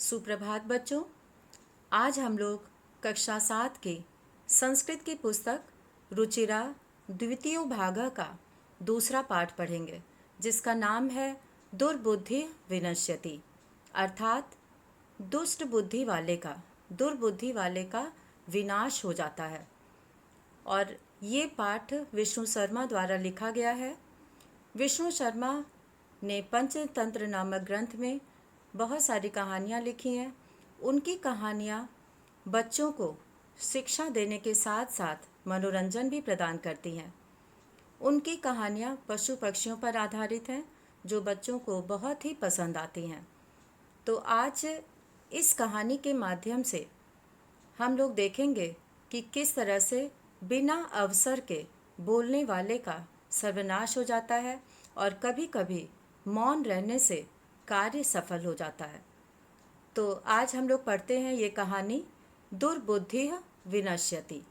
सुप्रभात बच्चों। आज हम लोग कक्षा 7 के संस्कृत की पुस्तक रुचिरा द्वितीय भाग का दूसरा पाठ पढ़ेंगे, जिसका नाम है दुर्बुद्धि विनश्यति, अर्थात दुर्बुद्धि वाले का विनाश हो जाता है। और ये पाठ विष्णु शर्मा द्वारा लिखा गया है। विष्णु शर्मा ने पंचतंत्र नामक ग्रंथ में बहुत सारी कहानियाँ लिखी हैं। उनकी कहानियाँ बच्चों को शिक्षा देने के साथ साथ मनोरंजन भी प्रदान करती हैं। उनकी कहानियाँ पशु पक्षियों पर आधारित हैं, जो बच्चों को बहुत ही पसंद आती हैं। तो आज इस कहानी के माध्यम से हम लोग देखेंगे कि किस तरह से बिना अवसर के बोलने वाले का सर्वनाश हो जाता है और कभी कभी मौन रहने से कार्य सफल हो जाता है। तो आज हम लोग पढ़ते हैं ये कहानी दुर्बुद्धि विनश्यति।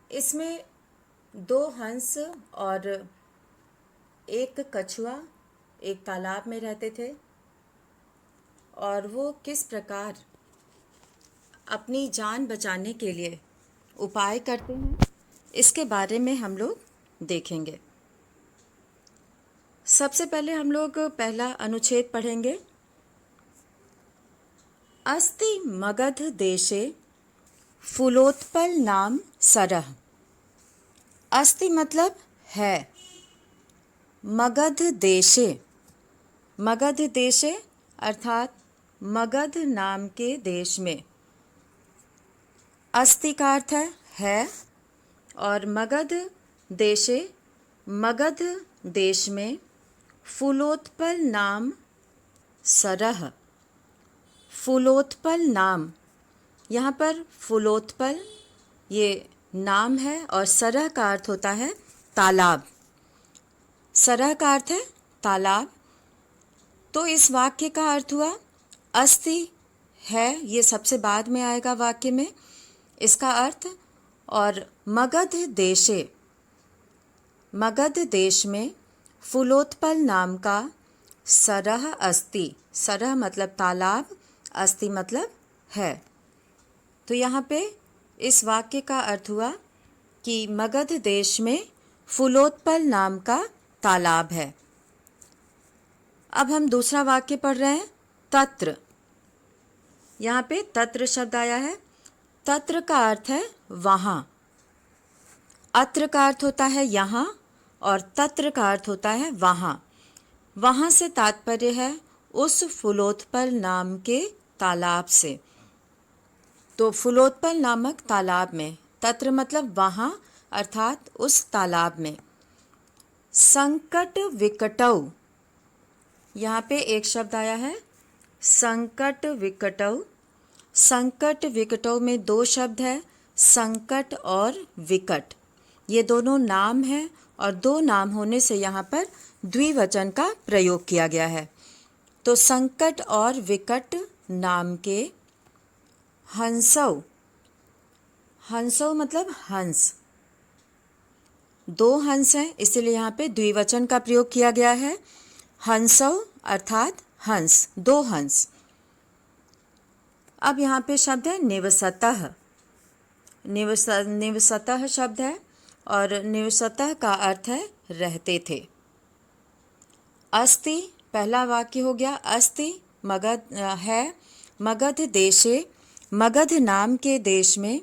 इसमें 2 हंस और एक कछुआ एक तालाब में रहते थे, और वो किस प्रकार अपनी जान बचाने के लिए उपाय करते हैं, इसके बारे में हम लोग देखेंगे। सबसे पहले हम लोग पहला अनुच्छेद पढ़ेंगे। अस्ति मगध देशे फूलोत्पल नाम सरह। अस्ति मतलब है, मगध देशे अर्थात मगध नाम के देश में। अस्ति का अर्थ है और मगध देश में फूलोत्पल नाम सरह। फूलोत्पल नाम, यहाँ पर फूलोत्पल ये नाम है और सरह का अर्थ होता है तालाब। सरह का अर्थ है तालाब। तो इस वाक्य का अर्थ हुआ अस्ति है, ये सबसे बाद में आएगा वाक्य में इसका अर्थ। और मगध देश में फूलोत्पल नाम का सरह अस्ति। सरह मतलब तालाब, अस्ति मतलब है। तो यहाँ पे इस वाक्य का अर्थ हुआ कि मगध देश में फूलोत्पल नाम का तालाब है। अब हम दूसरा वाक्य पढ़ रहे हैं, तत्र। यहाँ पे तत्र शब्द आया है। तत्र का अर्थ है वहाँ। अत्र का अर्थ होता है यहाँ और तत्र का अर्थ होता है वहाँ। वहाँ से तात्पर्य है उस फूलोत्पल नाम के तालाब से। तो फूलोत्पल नामक तालाब में, तत्र मतलब वहाँ अर्थात उस तालाब में। संकट विकटौ, यहाँ पे एक शब्द आया है संकट विकटौ। संकट विकटौ में 2 शब्द है, संकट और विकट। ये दोनों नाम हैं और 2 नाम होने से यहाँ पर द्विवचन का प्रयोग किया गया है। तो संकट और विकट नाम के हंसौ, हंसौ मतलब हंस। 2 हंस हैं, इसलिए यहाँ पे द्विवचन का प्रयोग किया गया है। हंसौ अर्थात हंस, 2 हंस। अब यहाँ पे शब्द है निवसतः। निवसतः शब्द है और निवसतः का अर्थ है रहते थे। अस्ति पहला वाक्य हो गया। अस्ति मगध है, मगध देशे मगध नाम के देश में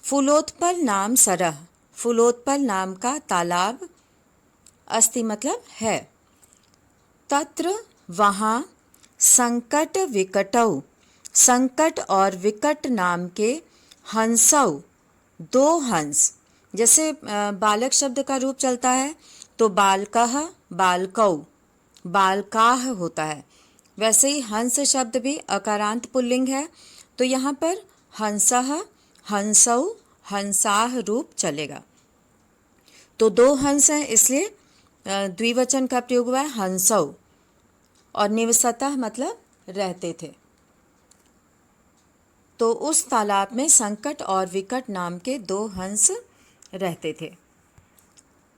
फूलोत्पल नाम सरह, फूलोत्पल नाम का तालाब। अस्ति मतलब है। तत्र वहाँ संकट विकटौ, संकट और विकट नाम के हंसौ, 2 हंस। जैसे बालक शब्द का रूप चलता है तो बालकः बालकौ, बालकाः होता है, वैसे ही हंस शब्द भी अकारांत पुल्लिंग है। तो यहाँ पर हंसः हंसौ हंसाः रूप चलेगा। तो 2 हंस हैं, इसलिए द्विवचन का प्रयोग हुआ है हंसौ। और निवसतः मतलब रहते थे। तो उस तालाब में संकट और विकट नाम के 2 हंस रहते थे।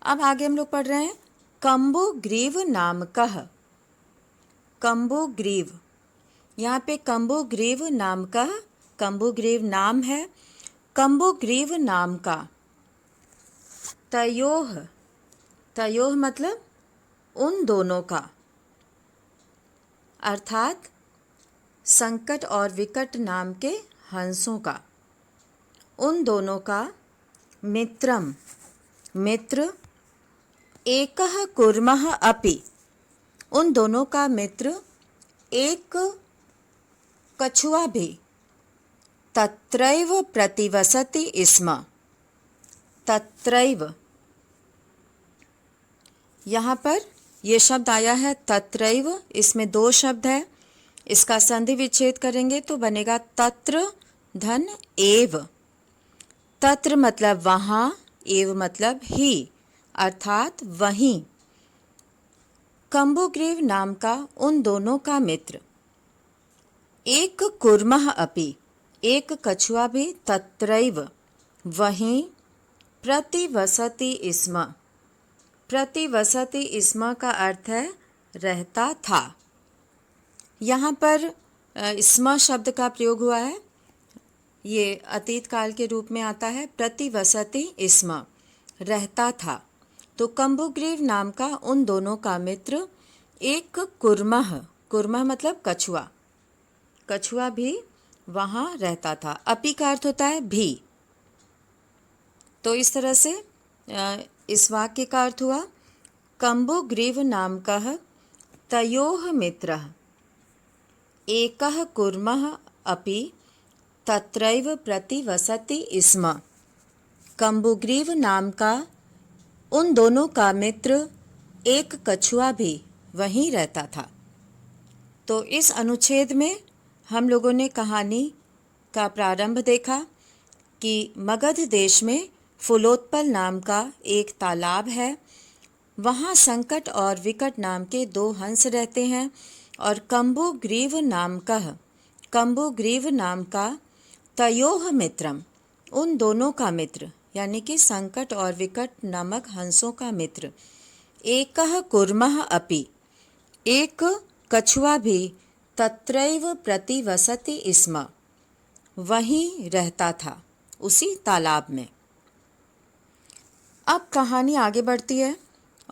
अब आगे हम लोग पढ़ रहे हैं, कम्बु ग्रीव नामकः। कम्बुग्रीव। यहाँ पे कम्बुग्रीव नाम का, कम्बुग्रीव नाम है, कम्बुग्रीव नाम का। तयोह, तयोह मतलब उन दोनों का, अर्थात संकट और विकट नाम के हंसों का, उन दोनों का। मित्रम, मित्र। एकः कुर्मः अपि, उन दोनों का मित्र एक कछुआ भी। तत्रैव प्रतिवसति स्म, तत्रैव, यहाँ पर ये शब्द आया है तत्रैव, इसमें दो शब्द है, इसका संधि विच्छेद करेंगे तो बनेगा तत्र धन एव। तत्र मतलब वहाँ, एव मतलब ही, अर्थात वहीं। कम्बुग्रीव नाम का उन दोनों का मित्र। एक कुर्मः अपि, एक कछुआ भी, तत्रैव वहीं, प्रतिवसति स्म, प्रतिवसति स्म का अर्थ है रहता था। यहाँ पर स्म शब्द का प्रयोग हुआ है, ये अतीत काल के रूप में आता है। प्रतिवसति स्म, रहता था। तो कम्बुग्रीव नाम का उन दोनों का मित्र एक कुर्मः, कुर्मः मतलब कछुआ, कछुआ भी वहाँ रहता था। अपि का अर्थ होता है भी। तो इस तरह से इस वाक्य का अर्थ हुआ कम्बुग्रीव नामकः तयोः मित्रः एकः कुर्मः अपि तत्रैव प्रतिवसति स्म। कम्बुग्रीव नाम का उन दोनों का मित्र एक कछुआ भी वहीं रहता था। तो इस अनुच्छेद में हम लोगों ने कहानी का प्रारंभ देखा कि मगध देश में फुलोत्पल नाम का एक तालाब है। वहाँ संकट और विकट नाम के दो हंस रहते हैं और कम्बुग्रीव नाम का तयोः मित्रम, उन दोनों का मित्र, यानी कि संकट और विकट नामक हंसों का मित्र। एकः कुर्मः अपि, एक कछुआ भी, तत्रैव प्रतिवसति स्म, वहीं रहता था, उसी तालाब में। अब कहानी आगे बढ़ती है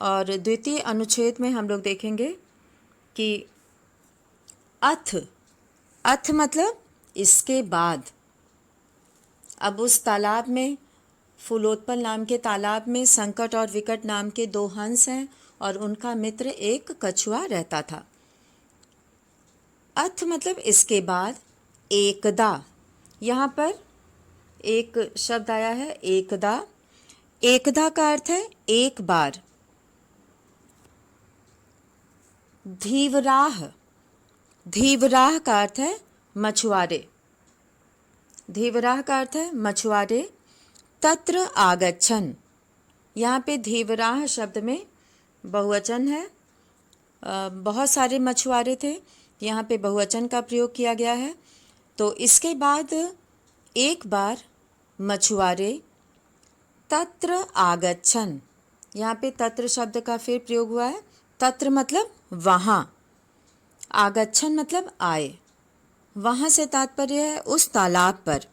और द्वितीय अनुच्छेद में हम लोग देखेंगे कि अथ, अथ मतलब इसके बाद। अब उस तालाब में, फुलोत्पल नाम के तालाब में संकट और विकट नाम के दो हंस हैं और उनका मित्र एक कछुआ रहता था। अथ मतलब इसके बाद। एकदा, यहाँ पर एक शब्द आया है एकदा। एकदा का अर्थ है एक बार। धीवराह, धीवराह का अर्थ है मछुआरे, धीवराह का अर्थ है मछुआरे। तत्र आगच्छन, यहाँ पे धीवराह शब्द में बहुवचन है, बहुत सारे मछुआरे थे, यहाँ पे बहुवचन का प्रयोग किया गया है। तो इसके बाद एक बार मछुआरे तत्र आगच्छन, यहाँ पे तत्र शब्द का फिर प्रयोग हुआ है। तत्र मतलब वहाँ, आगच्छन मतलब आए, वहाँ से तात्पर्य है उस तालाब पर।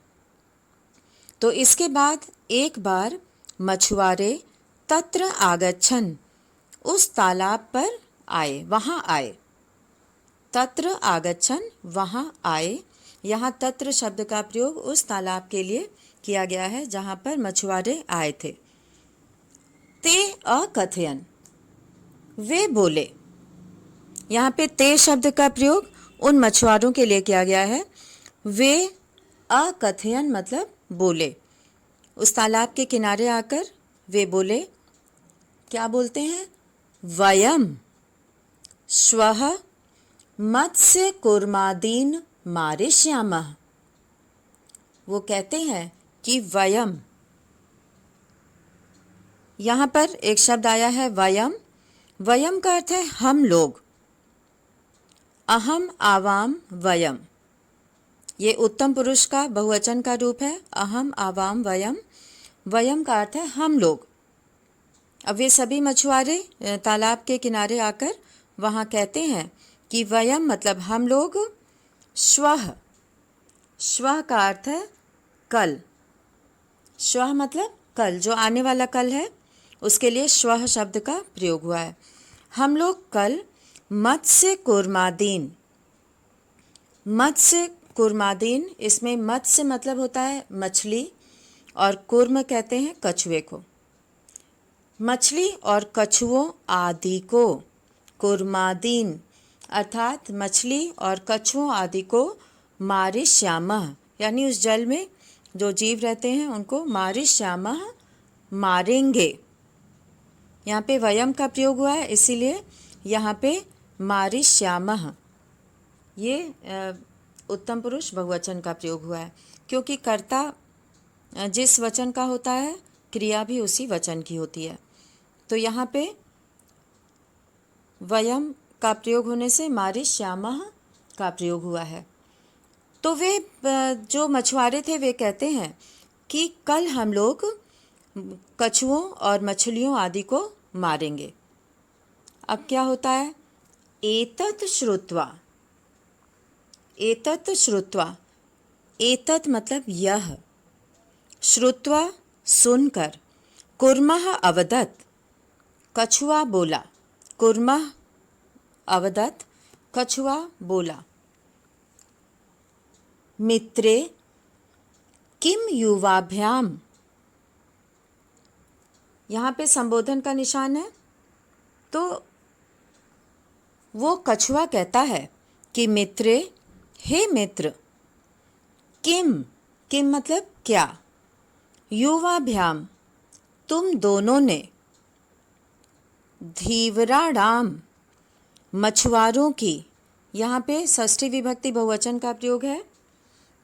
तो इसके बाद एक बार मछुआरे तत्र आगच्छन, उस तालाब पर आए, वहाँ आए। तत्र आगच्छन, वहाँ आए। यहाँ तत्र शब्द का प्रयोग उस तालाब के लिए किया गया है जहाँ पर मछुआरे आए थे। ते अकथयन, वे बोले। यहाँ पे ते शब्द का प्रयोग उन मछुआरों के लिए किया गया है। वे अकथयन मतलब बोले। उस तालाब के किनारे आकर वे बोले, क्या बोलते हैं? वयम श्वः मत्स्य कूर्मादीन मारिष्यामः। वो कहते हैं कि वयम, यहाँ पर एक शब्द आया है वयम। वयम का अर्थ है हम लोग। अहम आवाम वयम, ये उत्तम पुरुष का बहुवचन का रूप है। अहम आवाम वयम, वयम का अर्थ है हम लोग। अब वे सभी मछुआरे तालाब के किनारे आकर वहाँ कहते हैं कि वयम मतलब हम लोग, श्वः, श्वः का अर्थ है कल, श्वः मतलब कल, जो आने वाला कल है उसके लिए श्वः शब्द का प्रयोग हुआ है। हम लोग कल मत्स्य कुर्मादीन, मत्स्य कुर्मादीन, इसमें मत्स्य मतलब होता है मछली और कुर्म कहते हैं कछुए को। मछली और कछुओं आदि को, कुर्मादीन अर्थात मछली और कछुओं आदि को मारिष्यामः, यानी उस जल में जो जीव रहते हैं उनको मारिष्यामः मारेंगे। यहाँ पे वयम का प्रयोग हुआ है, इसीलिए यहाँ पे मारिष्यामः, ये उत्तम पुरुष बहुवचन का प्रयोग हुआ है, क्योंकि कर्ता जिस वचन का होता है क्रिया भी उसी वचन की होती है। तो यहाँ पे वयम का प्रयोग होने से मारिष्यामः का प्रयोग हुआ है। तो वे जो मछुआरे थे वे कहते हैं कि कल हम लोग कछुओं और मछलियों आदि को मारेंगे। अब क्या होता है, एतत् श्रुत्वा, एतत् श्रुत्वा, एतत् मतलब यह, श्रुत्वा सुनकर, कुर्मः अवदत्, कछुआ बोला, कुर्मः अवदत्, कछुआ बोला, मित्रे किम युवाभ्याम, यहाँ पे संबोधन का निशान है। तो वो कछुआ कहता है कि मित्रे, हे मित्र, किम, किम मतलब क्या, युवाभ्याम तुम दोनों ने, धीवराणाम मछुआरों की, यहाँ पे षष्ठी विभक्ति बहुवचन का प्रयोग है।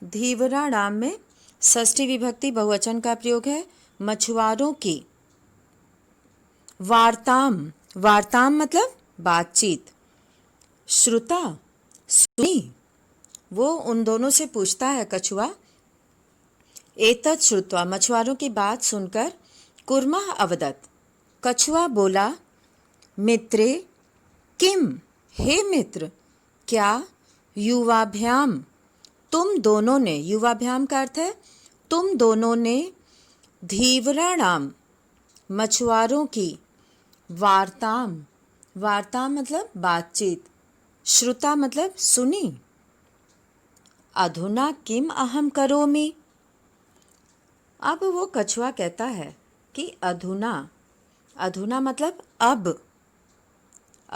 धीवराणाम में षष्ठी विभक्ति बहुवचन का प्रयोग है, मछुआरों की। वार्ताम, वार्ताम मतलब बातचीत। श्रुता सुनी, वो उन दोनों से पूछता है कछुआ। एतत् श्रुत्वा मछुआरों की बात सुनकर, कुर्मः अवदत् कछुआ बोला, मित्रे किम, हे मित्र, क्या, युवाभ्याम तुम दोनों ने, युवाभ्याम का अर्थ है तुम दोनों ने, धीवराणाम मछुआरों की, वार्ताम, वार्ताम मतलब बातचीत, श्रुता मतलब सुनी, अधुना किम अहम करोमि। अब वो कछुआ कहता है कि अधुना, अधुना मतलब अब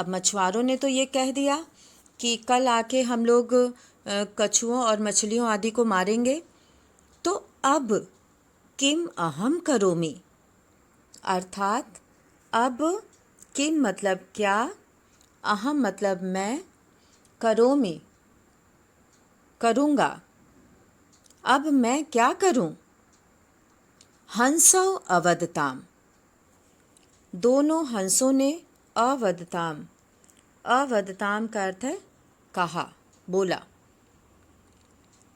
मछुआरों ने तो ये कह दिया कि कल आके हम लोग कछुओं और मछलियों आदि को मारेंगे, तो अब किम अहम करोमि, अर्थात अब किम मतलब क्या, अहम मतलब मैं, करोमि करूँगा, अब मैं क्या करूँ। हंसौ अवदताम, दोनों हंसों ने, अवदताम, अवदताम का अर्थ है कहा, बोला।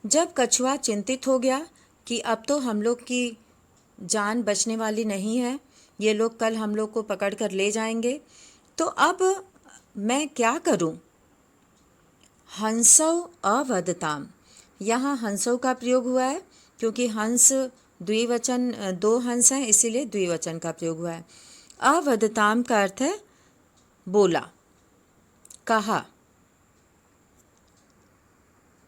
जब कछुआ चिंतित हो गया कि अब तो हम लोग की जान बचने वाली नहीं है, ये लोग कल हम लोग को पकड़ कर ले जाएंगे, तो अब मैं क्या करूं। हंसौ अवदताम, यहाँ हंसौ का प्रयोग हुआ है क्योंकि हंस द्विवचन, दो हंस हैं, इसीलिए द्विवचन का प्रयोग हुआ है। अवदताम का अर्थ है बोला, कहा।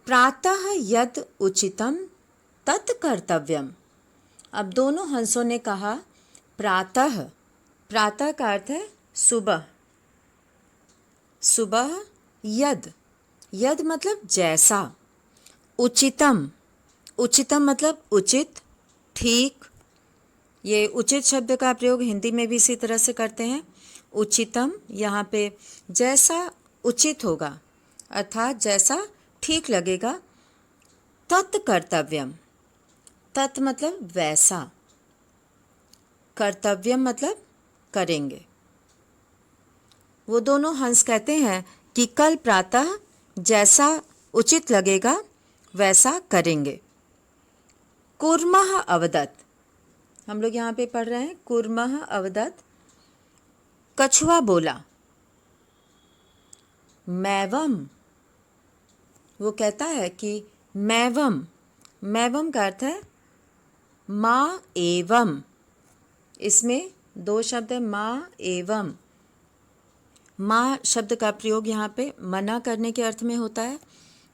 प्रातः यद उचितम तत् कर्तव्यम, अब दोनों हंसों ने कहा प्रातः, प्रातः का अर्थ है सुबह, सुबह, यद, यद मतलब जैसा, उचितम, उचितम मतलब उचित, ठीक। ये उचित शब्द का प्रयोग हिंदी में भी इसी तरह से करते हैं। उचितम यहाँ पे जैसा उचित होगा, अर्थात जैसा ठीक लगेगा। तत् कर्तव्यम, तत् मतलब वैसा, कर्तव्यम मतलब करेंगे। वो दोनों हंस कहते हैं कि कल प्रातः जैसा उचित लगेगा वैसा करेंगे। कुर्मः अवदत्, हम लोग यहाँ पे पढ़ रहे हैं कुर्मः अवदत्, कछुआ बोला। मैवम। वो कहता है कि मैवम, मैवम का अर्थ है माँ एवं। इसमें दो शब्द है, माँ एवं। माँ शब्द का प्रयोग यहाँ पे मना करने के अर्थ में होता है।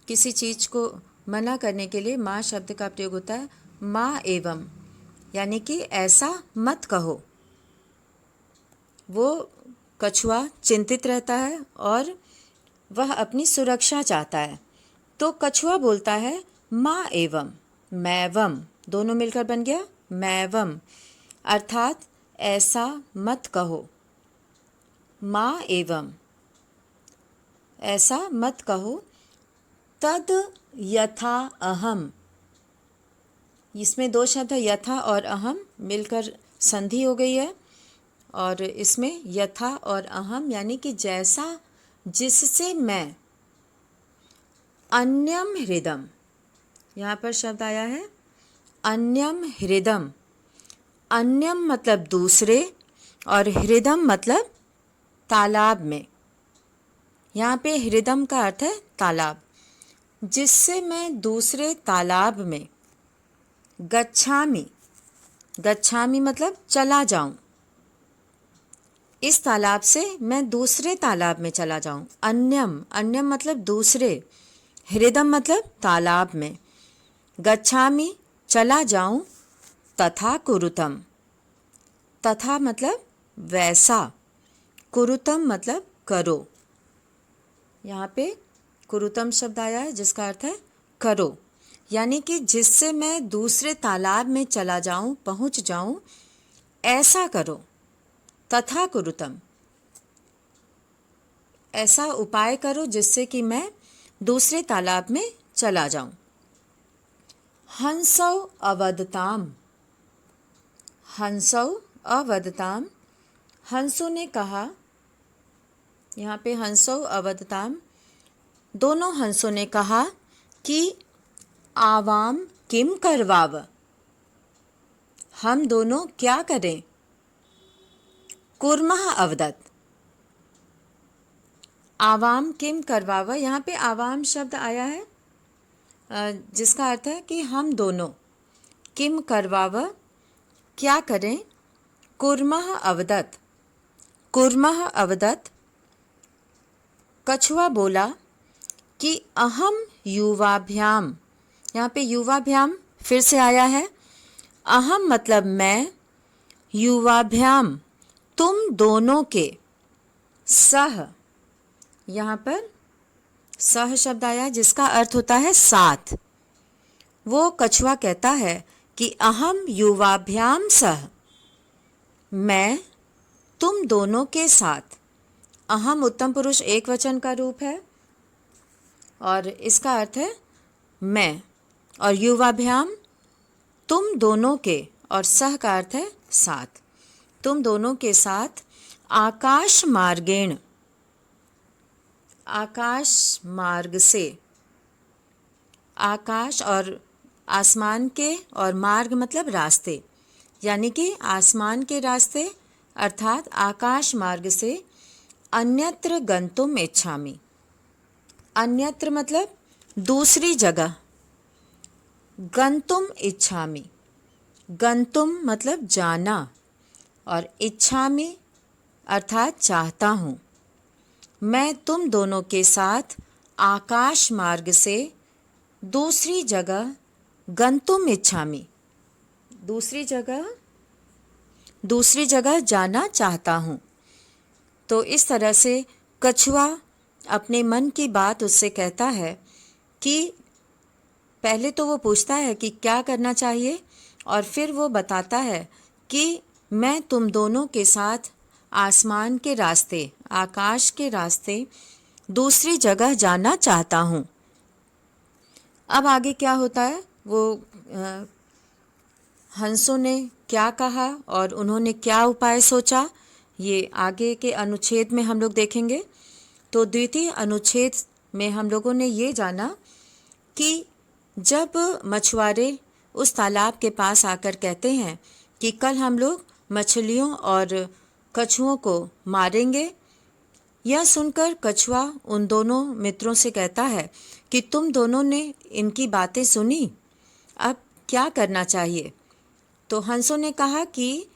किसी चीज़ को मना करने के लिए माँ शब्द का प्रयोग होता है, माँ एवं, यानी कि ऐसा मत कहो। वो कछुआ चिंतित रहता है और वह अपनी सुरक्षा चाहता है, तो कछुआ बोलता है माँ एवं, मैवम, दोनों मिलकर बन गया मैवम, अर्थात ऐसा मत कहो। माँ एवं, ऐसा मत कहो। तद यथा अहम, इसमें दो शब्द है, यथा और अहम मिलकर संधि हो गई है, और इसमें यथा और अहम यानी कि जैसा, जिससे मैं। अन्यम हृदम, यहाँ पर शब्द आया है अन्यम हृदम। अन्यम मतलब दूसरे और हृदम मतलब तालाब में। यहाँ पे हृदम का अर्थ है तालाब, जिससे मैं दूसरे तालाब में। गच्छामि, गच्छामि मतलब चला जाऊं, इस तालाब से मैं दूसरे तालाब में चला जाऊं। अन्यम, अन्यम मतलब दूसरे, हृदम मतलब तालाब में। गच्छामि चला जाऊं, तथा कुरुतम, तथा मतलब वैसा, कुरुतम मतलब करो। यहाँ पे कुरुतम शब्द आया है जिसका अर्थ है करो, यानी कि जिससे मैं दूसरे तालाब में चला जाऊं, पहुंच जाऊं, ऐसा करो। तथा कुरुतम, ऐसा उपाय करो जिससे कि मैं दूसरे तालाब में चला जाऊं। हंसौ अवदताम, हंसौ अवदताम, हंसों ने कहा। यहाँ पे हंसौ अवदताम, दोनों हंसों ने कहा कि आवाम किम करवाव, हम दोनों क्या करें। कुर्मः अवदत, आवाम किम करवाव, यहाँ पे आवाम शब्द आया है जिसका अर्थ है कि हम दोनों। किम करवाव, क्या करें। कुर्मः अवदत, कुर्मः अवदत, कछुआ बोला कि अहम युवाभ्याम, यहाँ पे युवाभ्याम फिर से आया है। अहम मतलब मैं, युवाभ्याम तुम दोनों के, सह, यहाँ पर सह शब्द आया जिसका अर्थ होता है साथ। वो कछुआ कहता है कि अहम युवाभ्याम सह, मैं तुम दोनों के साथ। अहम उत्तम पुरुष एक वचन का रूप है और इसका अर्थ है मैं, और युवाभ्याम तुम दोनों के, और सह का अर्थ है साथ। तुम दोनों के साथ आकाश मार्गेण, आकाश मार्ग से, आकाश और आसमान के, और मार्ग मतलब रास्ते, यानी कि आसमान के रास्ते अर्थात आकाश मार्ग से। अन्यत्र गंतुम इच्छामि, अन्यत्र मतलब दूसरी जगह। गंतुम इच्छामि, गंतुम मतलब जाना, और इच्छामि अर्थात चाहता हूँ। मैं तुम दोनों के साथ आकाश मार्ग से दूसरी जगह, गंतुम इच्छामि, दूसरी जगह जाना चाहता हूँ। तो इस तरह से कछुआ अपने मन की बात उससे कहता है कि पहले तो वो पूछता है कि क्या करना चाहिए, और फिर वो बताता है कि मैं तुम दोनों के साथ आसमान के रास्ते, आकाश के रास्ते दूसरी जगह जाना चाहता हूँ। अब आगे क्या होता है, वो हंसों ने क्या कहा और उन्होंने क्या उपाय सोचा, ये आगे के अनुच्छेद में हम लोग देखेंगे। तो द्वितीय अनुच्छेद में हम लोगों ने ये जाना कि जब मछुआरे उस तालाब के पास आकर कहते हैं कि कल हम लोग मछलियों और कछुओं को मारेंगे, यह सुनकर कछुआ उन दोनों मित्रों से कहता है कि तुम दोनों ने इनकी बातें सुनी, अब क्या करना चाहिए। तो हंसों ने कहा कि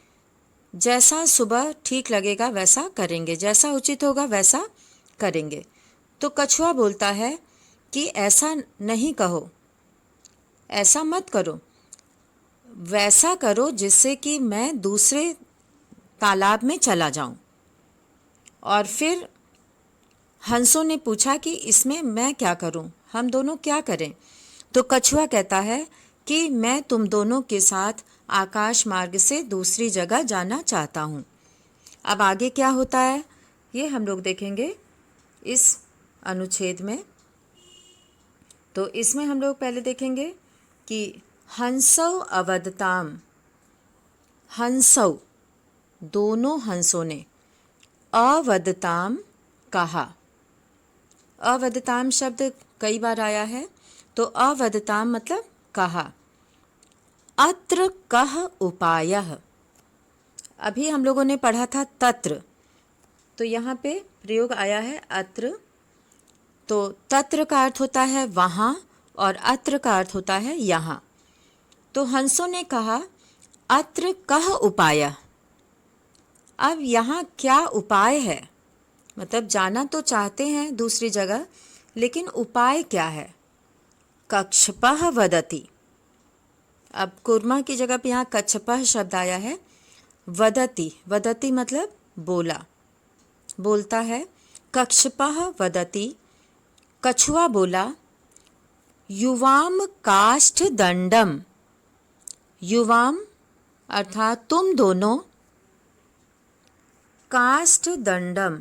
जैसा सुबह ठीक लगेगा वैसा करेंगे, जैसा उचित होगा वैसा करेंगे। तो कछुआ बोलता है कि ऐसा नहीं कहो, ऐसा मत करो, वैसा करो जिससे कि मैं दूसरे तालाब में चला जाऊं। और फिर हंसों ने पूछा कि इसमें मैं क्या करूं, हम दोनों क्या करें। तो कछुआ कहता है कि मैं तुम दोनों के साथ आकाश मार्ग से दूसरी जगह जाना चाहता हूं। अब आगे क्या होता है ये हम लोग देखेंगे इस अनुच्छेद में। तो इसमें हम लोग पहले देखेंगे कि हंसौ अवदताम, हंसौ दोनों हंसों ने अवदताम कहा। अवदताम शब्द कई बार आया है। तो अवदताम मतलब कहा। अत्र कः उपायः, अभी हम लोगों ने पढ़ा था तत्र, तो यहाँ पे प्रयोग आया है अत्र। तो तत्र का अर्थ होता है वहाँ और अत्र का अर्थ होता है यहाँ। तो हंसों ने कहा अत्र कः उपायः, अब यहाँ क्या उपाय है, मतलब जाना तो चाहते हैं दूसरी जगह, लेकिन उपाय क्या है। कक्षपः वदति, अब कुर्मा की जगह पे यहाँ कच्छपः शब्द आया है। वदति, वदति मतलब बोला, बोलता है। कक्षपः वदति, कछुआ बोला। युवाम काष्ठ दंडम, युवाम अर्थात तुम दोनों, काष्ठ दंडम,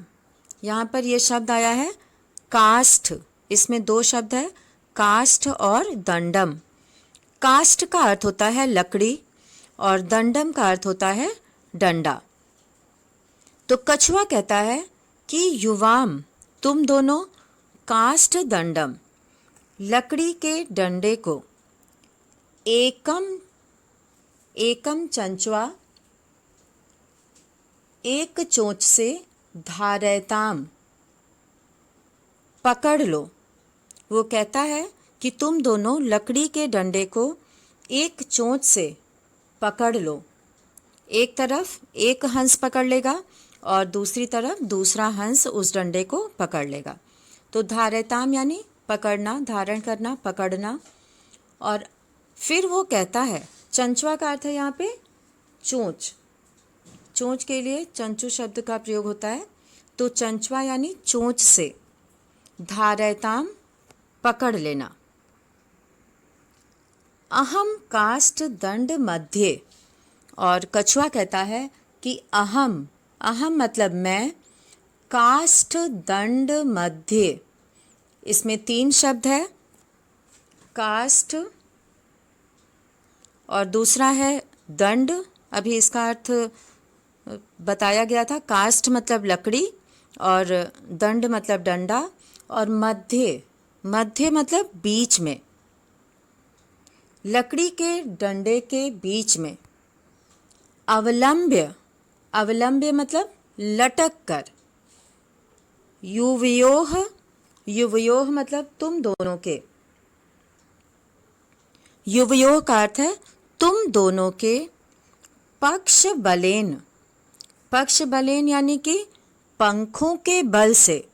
यहाँ पर यह शब्द आया है काष्ठ, इसमें दो शब्द है काष्ठ और दंडम। काष्ठ का अर्थ होता है लकड़ी और दंडम का अर्थ होता है डंडा। तो कछुआ कहता है कि युवाम तुम दोनों, काष्ठ दंडम लकड़ी के डंडे को, एकम एकम चंचवा एक चोंच से, धारयताम पकड़ लो। वो कहता है कि तुम दोनों लकड़ी के डंडे को एक चोंच से पकड़ लो। एक तरफ एक हंस पकड़ लेगा और दूसरी तरफ दूसरा हंस उस डंडे को पकड़ लेगा। तो धारयताम यानी पकड़ना, धारण करना, पकड़ना। और फिर वो कहता है, चंचवा का अर्थ है यहाँ पे चोंच, चोंच के लिए चंचू शब्द का प्रयोग होता है। तो चंचवा यानी चोंच से, धारयताम पकड़ लेना। अहम काष्ठ दंड मध्य, और कछुआ कहता है कि अहम, अहम मतलब मैं, काष्ठ दंड मध्य, इसमें तीन शब्द है, काष्ठ और दूसरा है दंड। अभी इसका अर्थ बताया गया था। काष्ठ मतलब लकड़ी और दंड मतलब डंडा, और मध्य, मध्य मतलब बीच में, लकड़ी के डंडे के बीच में। अवलंब्य, अवलंब्य मतलब लटक कर। युवयोः, युवयोः मतलब तुम दोनों के, युवयोः का अर्थ है तुम दोनों के। पक्ष बलेन, पक्ष बलेन यानी कि पंखों के बल से,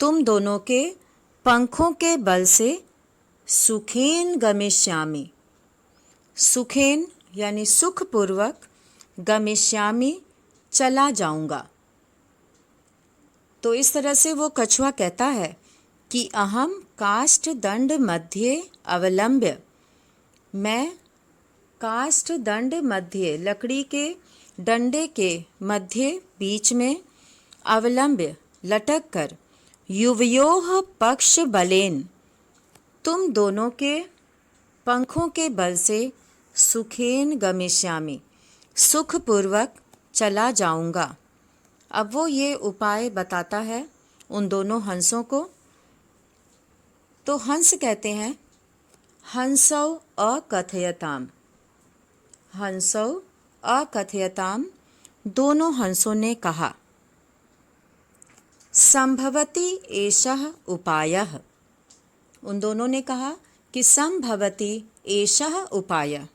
तुम दोनों के पंखों के बल से। सुखेन गमिष्यामि, सुखेन यानी सुखपूर्वक, गमिष्यामि चला जाऊंगा। तो इस तरह से वो कछुआ कहता है कि अहम काष्ठ दंड मध्य अवलंब्य, मैं काष्ठ दंड मध्य लकड़ी के डंडे के मध्य बीच में, अवलंब्य लटक कर, युवयोः पक्ष बलेन तुम दोनों के पंखों के बल से, सुखेन गमिष्यामि सुखपूर्वक चला जाऊंगा। अब वो ये उपाय बताता है उन दोनों हंसों को। तो हंस कहते हैं हंसौ अकथयताम, हंसौ अकथयताम दोनों हंसों ने कहा। संभवति एषः उपायः। उन दोनों ने कहा कि संभवति एषः उपायः।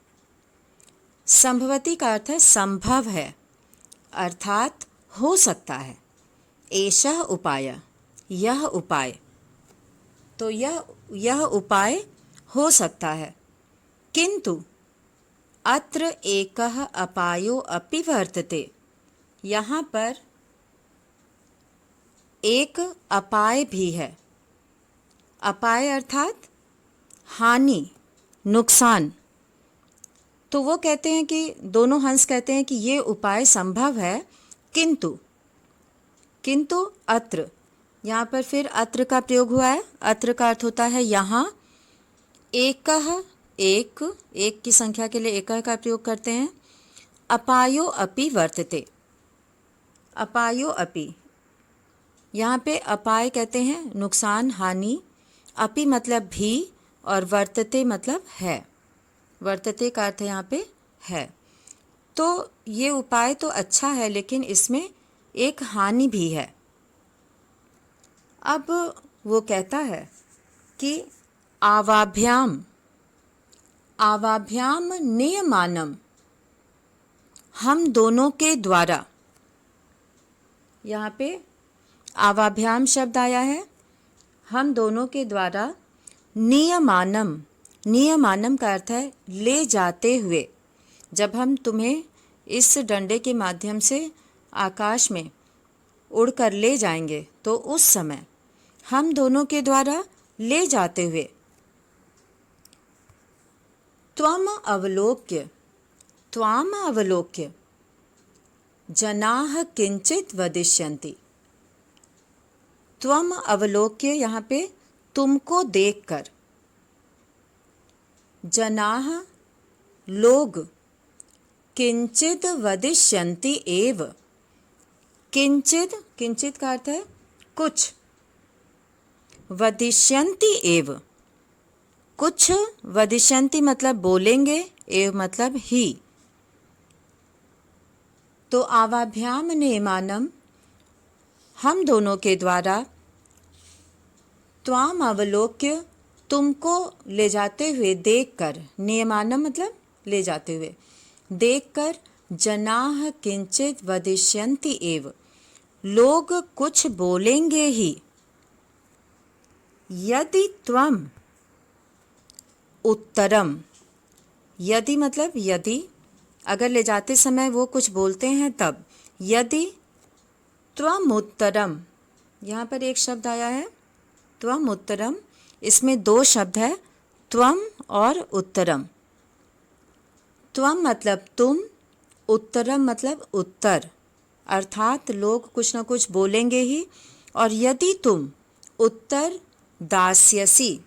संभवति का अर्थ है संभव है, अर्थात हो सकता है। एषः उपायः, यह उपाय, तो यह उपाय हो सकता है। किंतु अत्र एकः अपायो अपि वर्तते। यहाँ पर एक अपाय भी है। अपाय अर्थात हानि, नुकसान। तो वो कहते हैं कि दोनों हंस कहते हैं कि ये उपाय संभव है, किंतु अत्र, यहाँ पर फिर अत्र का प्रयोग हुआ है। अत्र का अर्थ होता है यहाँ। एकः, एक की संख्या के लिए एकः का प्रयोग करते हैं। अपायो अपि वर्तते। अपायो अपि, यहाँ पे अपाय कहते हैं नुकसान, हानि। अपि मतलब भी, और वर्तते मतलब है। वर्तते का अर्थ यहाँ पे है। तो ये उपाय तो अच्छा है, लेकिन इसमें एक हानि भी है। अब वो कहता है कि आवाभ्याम नियमानम, हम दोनों के द्वारा। यहाँ पे आवाभ्याम शब्द आया है, हम दोनों के द्वारा। नियमानम, नियमानम का अर्थ है ले जाते हुए। जब हम तुम्हें इस डंडे के माध्यम से आकाश में उड़कर ले जाएंगे, तो उस समय हम दोनों के द्वारा ले जाते हुए। त्वम अवलोक्य जनाः किंचित वदिष्यन्ति। त्वम अवलोक्य, यहाँ पे तुमको देखकर। जनाः, लोग। किंचित वदिष्यन्ति एव। किंचित का अर्थ है कुछ। वदिष्यन्ति एव, कुछ। वदिष्यन्ति मतलब बोलेंगे, एव मतलब ही। तो आवाभ्याम नियमानम, हम दोनों के द्वारा। त्वाम अवलोक्य, तुमको ले जाते हुए, देखकर। नियमानम मतलब ले जाते हुए, देखकर। जनाः किंचित वदिष्यन्ति एव, लोग कुछ बोलेंगे ही। यदि त्वम उत्तरम, यदि मतलब यदि, अगर ले जाते समय वो कुछ बोलते हैं तब। यदि त्वम उत्तरम, यहाँ पर एक शब्द आया है त्वम उत्तरम। इसमें दो शब्द है, त्वम और उत्तरम। त्वम मतलब तुम, उत्तरम मतलब उत्तर, अर्थात लोग कुछ न कुछ बोलेंगे ही। और यदि तुम उत्तर दास्यसि,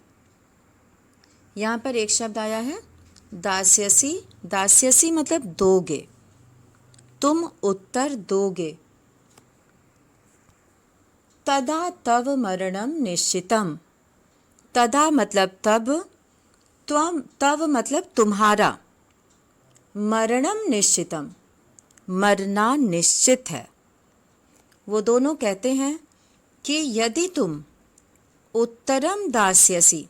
यहाँ पर एक शब्द आया है दास्यसि। दास्यसि मतलब दोगे, तुम उत्तर दोगे। तदा तव मरणम निश्चितम। तदा मतलब तब, तव मतलब तुम्हारा। मरणम निश्चितम, मरना निश्चित है। वो दोनों कहते हैं कि यदि तुम उत्तरम दास्यसि,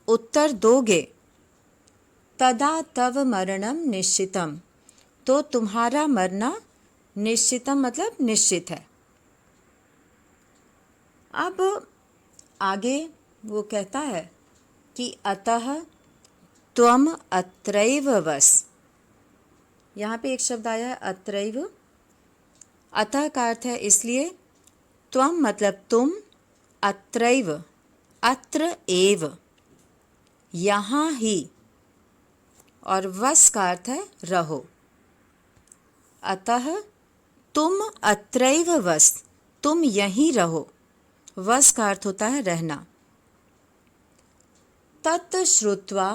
उत्तर दोगे। तदा तव मरणम निश्चितम, तो तुम्हारा मरना निश्चितम मतलब निश्चित है। अब आगे वो कहता है कि अतः त्वम अत्रैव वस। यहाँ पे एक शब्द आया है अत्रैव। अतः का अर्थ है इसलिए। त्वम मतलब तुम, अत्रैव अत्र एव, यहाँ ही, और वस का अर्थ है रहो। अतः तुम अत्रैव वस, तुम यहीं रहो। वस का अर्थ होता है रहना। तत् श्रुत्वा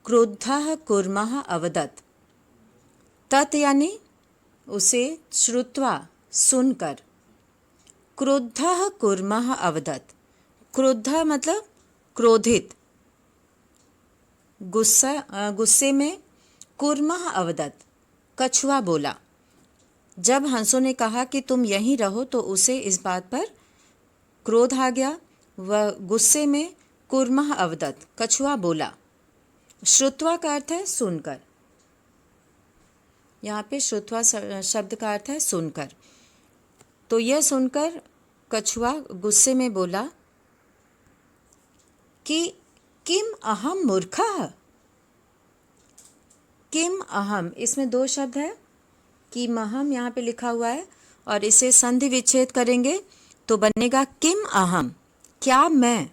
क्रुद्धः कूर्मः अवदत्। तत् यानी उसे, श्रुत्वा सुनकर, क्रुद्धः कूर्मः अवदत्। क्रुद्ध मतलब क्रोधित, गुस्से में। कूर्मः अवदत्, कछुआ बोला। जब हंसों ने कहा कि तुम यहीं रहो, तो उसे इस बात पर क्रोध आ गया, वह गुस्से में कुर्मः अवदत्, कछुआ बोला। श्रुत्वा का अर्थ है सुनकर, यहाँ पे श्रुत्वा शब्द का अर्थ है सुनकर। तो यह सुनकर कछुआ गुस्से में बोला कि किम अहम मूर्खः। किम अहम, इसमें दो शब्द है, किम अहम यहाँ पे लिखा हुआ है और इसे संधि विच्छेद करेंगे तो बनेगा किम अहम, क्या मैं,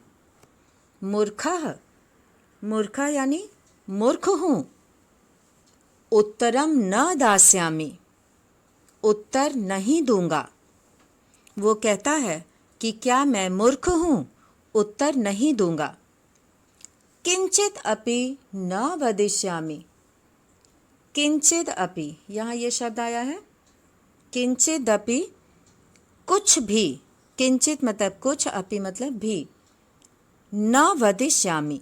मूर्खः, मूर्ख यानी मूर्ख हूँ, उत्तरम न दास्यामि, उत्तर नहीं दूंगा। वो कहता है कि क्या मैं मूर्ख हूँ, उत्तर नहीं दूंगा। किंचित अपि न वदिष्यामि, किंचित अपि, यहाँ ये शब्द आया है, किंचित अपि, कुछ भी, किंचित मतलब कुछ, अपि मतलब भी, न वदिष्यामि,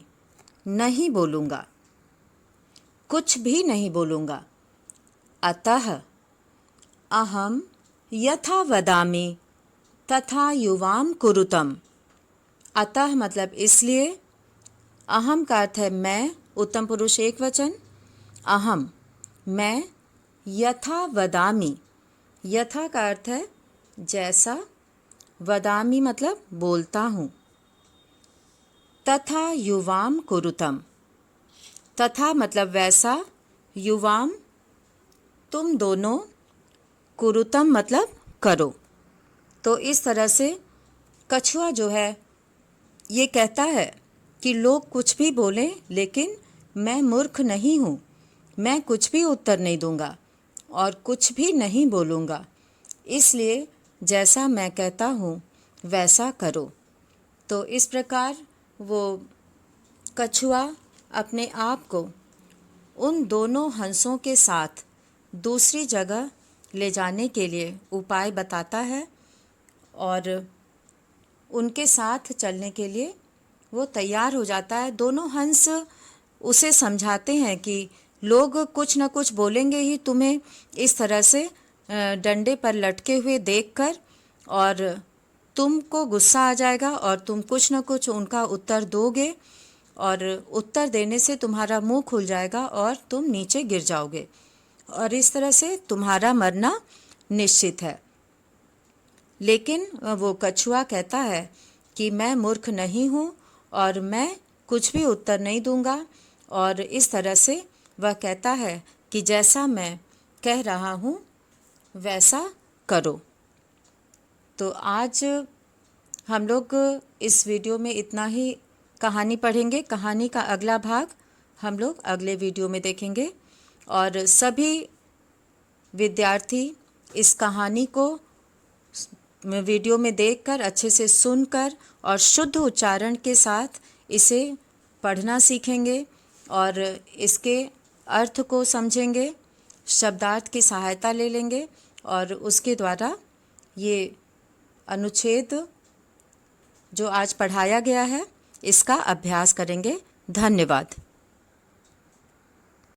नहीं बोलूँगा, कुछ भी नहीं बोलूँगा। अतः अहम यथा वदामि तथा युवाम कुरुतम। अतः मतलब इसलिए, अहम का अर्थ है मैं, उत्तम पुरुष एक वचन, अहम मैं, यथा वदामि, यथा का अर्थ है जैसा, वदामि मतलब बोलता हूँ, तथा युवाम कुरुतम, तथा मतलब वैसा, युवाम तुम दोनों, कुरुतम मतलब करो। तो इस तरह से कछुआ जो है ये कहता है कि लोग कुछ भी बोलें लेकिन मैं मूर्ख नहीं हूँ, मैं कुछ भी उत्तर नहीं दूंगा और कुछ भी नहीं बोलूँगा, इसलिए जैसा मैं कहता हूँ वैसा करो। तो इस प्रकार वो कछुआ अपने आप को उन दोनों हंसों के साथ दूसरी जगह ले जाने के लिए उपाय बताता है और उनके साथ चलने के लिए वो तैयार हो जाता है। दोनों हंस उसे समझाते हैं कि लोग कुछ न कुछ बोलेंगे ही तुम्हें इस तरह से डंडे पर लटके हुए देखकर, और तुमको गुस्सा आ जाएगा और तुम कुछ न कुछ उनका उत्तर दोगे और उत्तर देने से तुम्हारा मुंह खुल जाएगा और तुम नीचे गिर जाओगे और इस तरह से तुम्हारा मरना निश्चित है। लेकिन वो कछुआ कहता है कि मैं मूर्ख नहीं हूँ और मैं कुछ भी उत्तर नहीं दूंगा, और इस तरह से वह कहता है कि जैसा मैं कह रहा हूँ वैसा करो। तो आज हम लोग इस वीडियो में इतना ही कहानी पढ़ेंगे। कहानी का अगला भाग हम लोग अगले वीडियो में देखेंगे और सभी विद्यार्थी इस कहानी को वीडियो में देखकर, अच्छे से सुनकर और शुद्ध उच्चारण के साथ इसे पढ़ना सीखेंगे और इसके अर्थ को समझेंगे, शब्दार्थ की सहायता ले लेंगे और उसके द्वारा ये अनुच्छेद जो आज पढ़ाया गया है इसका अभ्यास करेंगे। धन्यवाद।